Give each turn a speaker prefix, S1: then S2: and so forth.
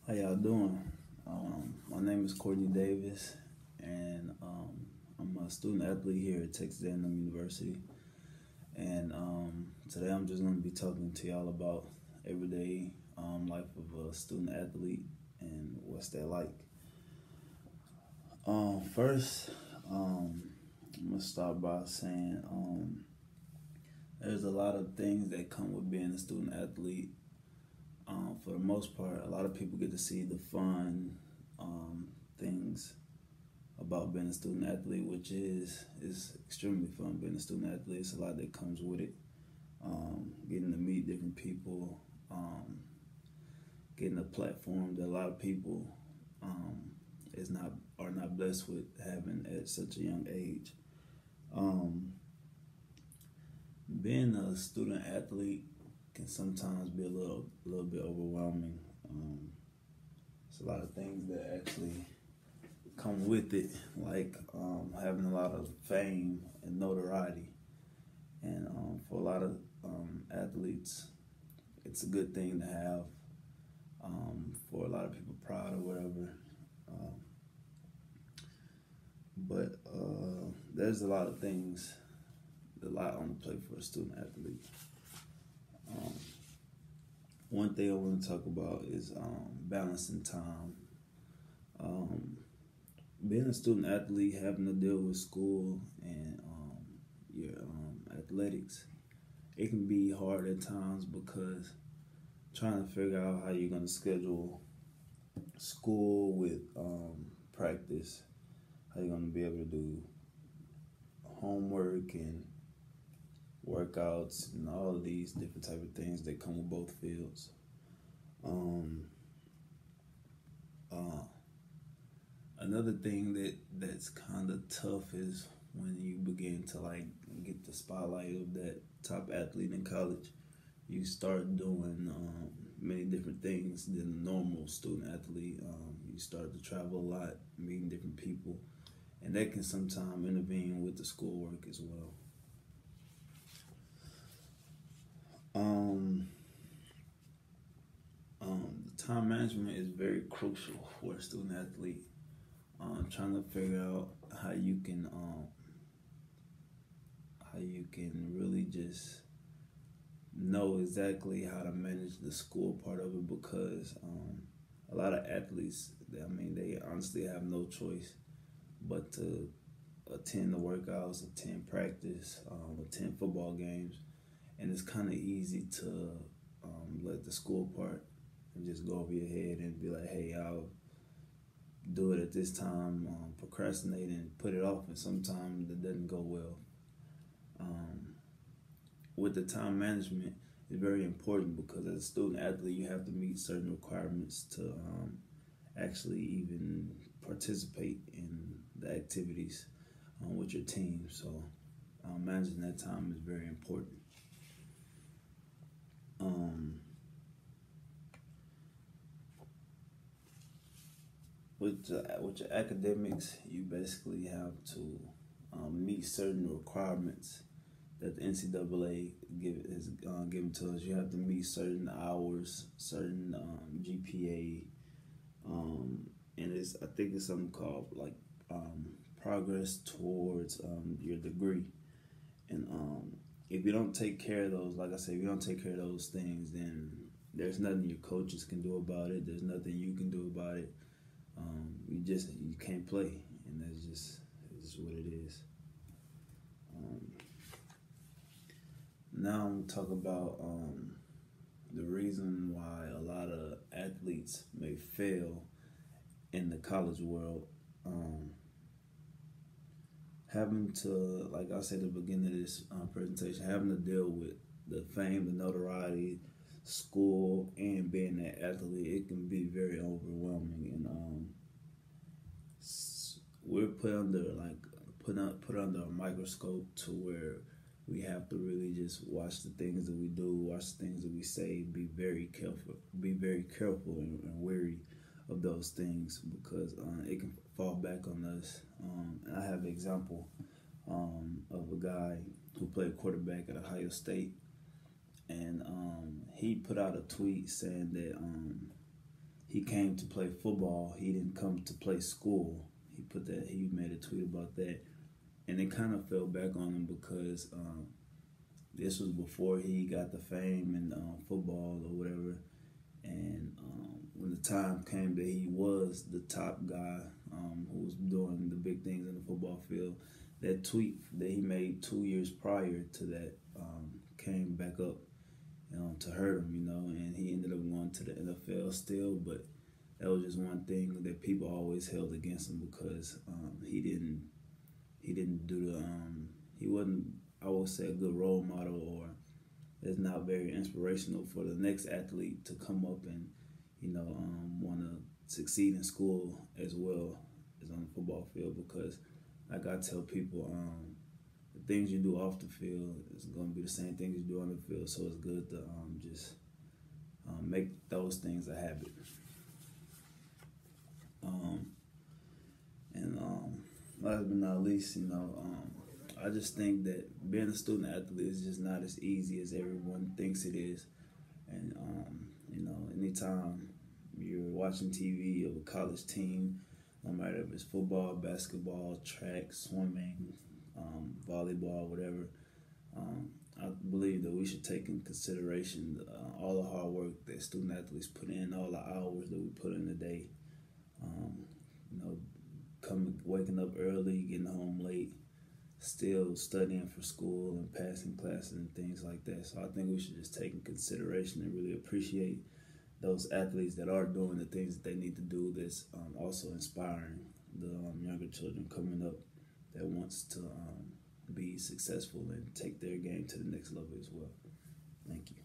S1: How y'all doing? My name is Quartney Davis, and I'm a student athlete here at Texas A&M University. And today I'm just going to be talking to y'all about everyday life of a student athlete and what's that like. First, I'm gonna start by saying there's a lot of things that come with being a student athlete. For the most part, a lot of people get to see the fun things about being a student athlete, which is extremely fun. Being a student athlete, it's a lot that comes with it. Getting to meet different people, getting a platform that a lot of people are not blessed with having at such a young age. Being a student athlete can sometimes be a little bit overwhelming. It's a lot of things that actually come with it, like having a lot of fame and notoriety. And for a lot of athletes, it's a good thing to have. For a lot of people, pride or whatever. But there's a lot of things, a lot on the plate for a student athlete. One thing I want to talk about is balancing time. Being a student athlete, having to deal with school and your athletics, it can be hard at times because trying to figure out how you're going to schedule school with practice, how you're going to be able to do homework and workouts and all of these different type of things that come with both fields. Another thing that's kind of tough is when you begin to like get the spotlight of that top athlete in college. You start doing many different things than a normal student athlete. You start to travel a lot, meeting different people, and that can sometimes intervene with the schoolwork as well. Time management is very crucial for a student athlete. Trying to figure out how you can really just know exactly how to manage the school part of it, because a lot of athletes, they honestly have no choice but to attend the workouts, attend practice, attend football games, and it's kind of easy to let the school part just go over your head and be like, hey, I'll do it at this time, procrastinate and put it off, and sometimes it doesn't go well. With the time management, it's very important because as a student athlete, you have to meet certain requirements to actually even participate in the activities with your team. So managing that time is very important. With your academics, you basically have to meet certain requirements that the NCAA is given to us. You have to meet certain hours, certain GPA, and I think it's something called like progress towards your degree. And if you don't take care of those, like I said, if you don't take care of those things, then there's nothing your coaches can do about it. There's nothing you can do about it. You can't play, and that's just what it is. Now I'm gonna talk about the reason why a lot of athletes may fail in the college world. Having to, like I said at the beginning of this presentation, having to deal with the fame, the notoriety, school, and being an athlete, it can be very overwhelming, and we're put under a microscope to where we have to really just watch the things that we do, watch the things that we say, be very careful and wary of those things, because it can fall back on us. And I have an example of a guy who played quarterback at Ohio State, and he put out a tweet saying that he came to play football. He didn't come to play school. He made a tweet about that, and it kind of fell back on him because this was before he got the fame in football or whatever. And when the time came that he was the top guy who was doing the big things in the football field, that tweet that he made 2 years prior to that came back up to hurt him, and he ended up going to the NFL still. But that was just one thing that people always held against him because he didn't do he wasn't, I would say, a good role model, or it's not very inspirational for the next athlete to come up and want to succeed in school as well as on the football field. Because like I tell people, the things you do off the field is going to be the same things you do on the field. So it's good to just make those things a habit. Last but not least, I just think that being a student athlete is just not as easy as everyone thinks it is. And, anytime you're watching TV of a college team, no matter if it's football, basketball, track, swimming, volleyball, whatever, I believe that we should take in consideration all the hard work that student athletes put in, all the hours that we put in a day. Waking up early, getting home late, still studying for school and passing classes and things like that. So I think we should just take in consideration and really appreciate those athletes that are doing the things that they need to do, that's also inspiring the younger children coming up that wants to be successful and take their game to the next level as well. Thank you.